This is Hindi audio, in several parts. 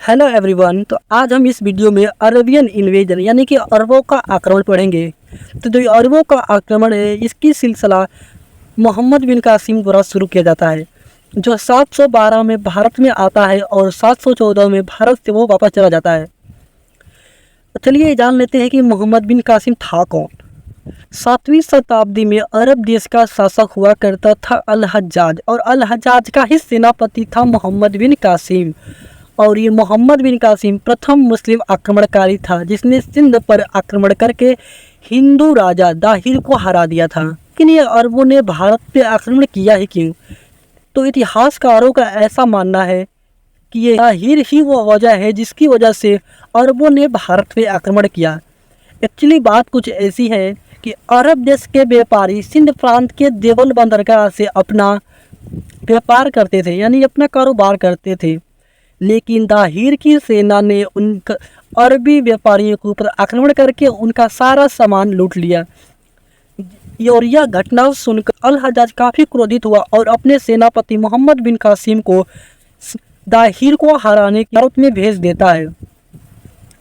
Hello everyone. तो आज हम इस वीडियो में अरबियन इन्वेजन यानी कि अरबों का आक्रमण पढ़ेंगे। तो जो अरबों का आक्रमण है इसकी सिलसिला मोहम्मद बिन कासिम द्वारा शुरू किया जाता है, जो 712 में भारत में आता है और 714 में भारत से वो वापस चला जाता है। तो चलिए जान लेते हैं कि मोहम्मद बिन कासिम था कौन। 7वीं शताब्दी में अरब देश का शासक हुआ करता था अल हज्जाज, और अल हज्जाज का ही सेनापति था मोहम्मद बिन कासिम। और ये मोहम्मद बिन कासिम प्रथम मुस्लिम आक्रमणकारी था जिसने सिंध पर आक्रमण करके हिंदू राजा दाहिर को हरा दिया था। लेकिन ये अरबों ने भारत पे आक्रमण किया ही क्यों? तो इतिहासकारों का ऐसा मानना है कि ये दाहिर ही वो वजह है जिसकी वजह से अरबों ने भारत पे आक्रमण किया। एक्चुअली बात कुछ ऐसी है कि अरब देश के व्यापारी सिंध प्रांत के देवल बंदरगाह से अपना व्यापार करते थे, यानी अपना कारोबार करते थे। लेकिन दाहिर की सेना ने उन अरबी व्यापारियों के ऊपर आक्रमण करके उनका सारा सामान लूट लिया। और यह घटना सुनकर अल हज्जाज काफ़ी क्रोधित हुआ और अपने सेनापति मोहम्मद बिन कासिम को दाहिर को हराने के भारत में भेज देता है।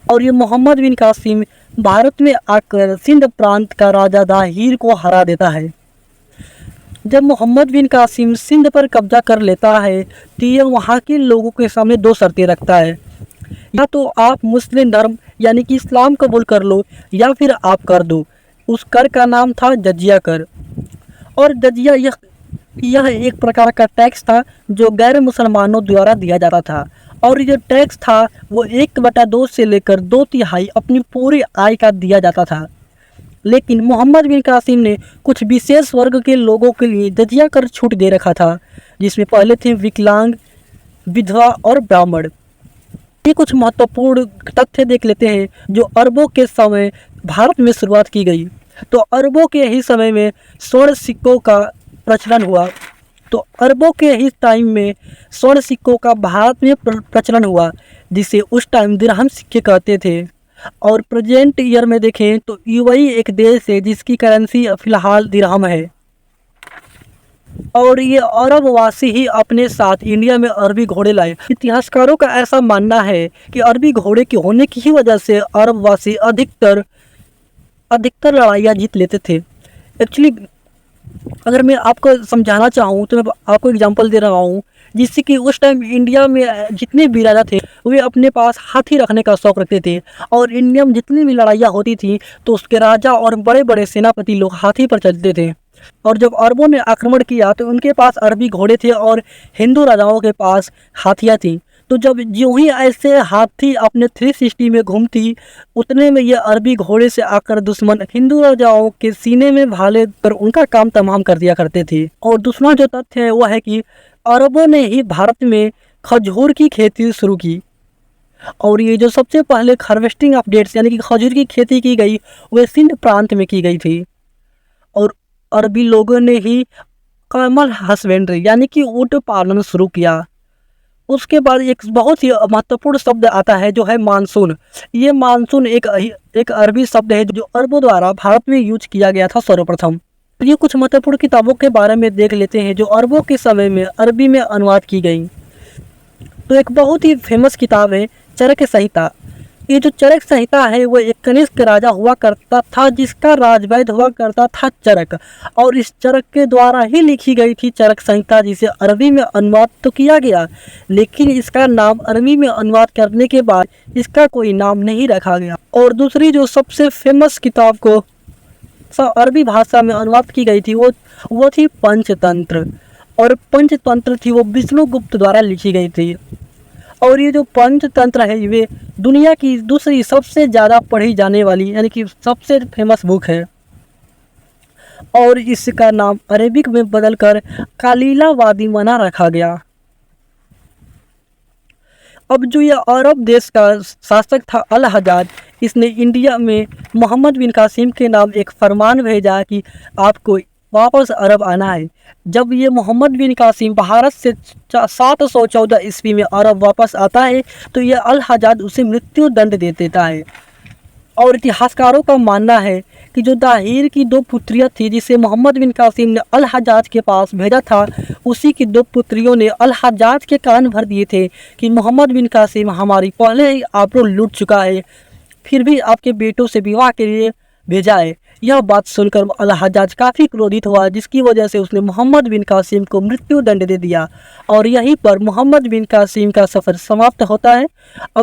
और ये मोहम्मद बिन कासिम भारत में आकर सिंध प्रांत का राजा दाहिर को हरा देता है। जब मोहम्मद बिन कासिम सिंध पर कब्जा कर लेता है तो ये वहाँ के लोगों के सामने दो शर्तें रखता है, या तो आप मुस्लिम धर्म यानी कि इस्लाम कबूल कर लो या फिर आप कर दो। उस कर का नाम था जजिया कर। और जजिया यह एक प्रकार का टैक्स था जो गैर मुसलमानों द्वारा दिया जाता था। और ये टैक्स था वो 1/2 से लेकर 2/3 अपनी पूरी आय का दिया जाता था। लेकिन मोहम्मद बिन कासिम ने कुछ विशेष वर्ग के लोगों के लिए जजिया कर छूट दे रखा था, जिसमें पहले थे विकलांग, विधवा और ब्राह्मण। ये कुछ महत्वपूर्ण तथ्य देख लेते हैं जो अरबों के समय भारत में शुरुआत की गई। तो अरबों के ही समय में स्वर्ण सिक्कों का प्रचलन हुआ। तो अरबों के ही टाइम में स्वर्ण सिक्कों का भारत में प्रचलन हुआ, जिसे उस टाइम दिरहम सिक्के कहते थे। और प्रेजेंट ईयर में देखें तो यूएई एक देश है जिसकी करेंसी फिलहाल दिरहम है। और ये अरब वासी ही अपने साथ इंडिया में अरबी घोड़े लाए। इतिहासकारों का ऐसा मानना है कि अरबी घोड़े के होने की ही वजह से अरब वासी अधिकतर लड़ाइयाँ जीत लेते थे। एक्चुअली अगर मैं आपको समझाना चाहूँ तो मैं आपको एग्जांपल दे रहा हूँ, जिससे कि उस टाइम इंडिया में जितने भी राजा थे वे अपने पास हाथी रखने का शौक़ रखते थे। और इंडिया में जितनी भी लड़ाइयाँ होती थी तो उसके राजा और बड़े बड़े सेनापति लोग हाथी पर चलते थे। और जब अरबों ने आक्रमण किया तो उनके पास अरबी घोड़े थे और हिंदू राजाओं के पास हाथियाँ थीं। तो जब यूँ ही ऐसे हाथी अपने 360 में घूमती, उतने में ये अरबी घोड़े से आकर दुश्मन हिंदू राजाओं के सीने में भाले कर उनका काम तमाम कर दिया करते थे। और दूसरा जो तथ्य है वह है कि अरबों ने ही भारत में खजूर की खेती शुरू की। और ये जो सबसे पहले हार्वेस्टिंग अपडेट्स यानी कि खजूर की खेती की गई वह सिंध प्रांत में की गई थी। और अरबी लोगों ने ही कैमल हस्बेंड्री यानी कि ऊँट पालन शुरू किया। उसके बाद एक बहुत ही महत्वपूर्ण शब्द आता है जो है मानसून। ये मानसून एक अरबी शब्द है जो अरबों द्वारा भारत में यूज किया गया था सर्वप्रथम। ये कुछ महत्वपूर्ण किताबों के बारे में देख लेते हैं जो अरबों के समय में अरबी में अनुवाद की गई। तो एक बहुत ही फेमस किताब है चरक संहिता। ये जो चरक संहिता है वो एक कनिष्क राजा हुआ करता था जिसका राजवैद्य हुआ करता था चरक। और इस चरक के द्वारा ही लिखी गई थी चरक संहिता, जिसे अरबी में अनुवाद तो किया गया लेकिन इसका नाम अरबी में अनुवाद करने के बाद इसका कोई नाम नहीं रखा गया। और दूसरी जो सबसे फेमस किताब को अरबी भाषा में अनुवाद की गई थी वो थी पंचतंत्र। और पंचतंत्र थी वो विष्णुगुप्त द्वारा लिखी गई थी। और ये जो पंचतंत्र है ये दुनिया की दूसरी सबसे ज़्यादा पढ़ी जाने वाली यानी कि सबसे फेमस बुक है। और इसका नाम अरेबिक में बदलकर कालीला वादी मना रखा गया। अब जो ये अरब देश का शासक था अल हज्जाज, इसने इंडिया में मोहम्मद बिन कासिम के नाम एक फरमान भेजा कि आपको वापस अरब आना है। जब ये मोहम्मद बिन कासिम भारत से 714 ईस्वी में अरब वापस आता है तो ये अल हज्जाज उसे मृत्यु दंड दे देता है। और इतिहासकारों का मानना है कि जो दाहिर की 2 पुत्रियां थी जिसे मोहम्मद बिन कासिम ने अल हज्जाज के पास भेजा था, उसी की 2 पुत्रियों ने अल हज्जाज के कान भर दिए थे कि मोहम्मद बिन कासिम हमारी पहले ही आबरू लूट चुका है, फिर भी आपके बेटों से विवाह के लिए भेजा है। यह बात सुनकर अल हज्जाज काफ़ी क्रोधित हुआ, जिसकी वजह से उसने मोहम्मद बिन कासिम को मृत्यु दंड दे दिया। और यहीं पर मोहम्मद बिन कासिम का सफ़र समाप्त होता है। अब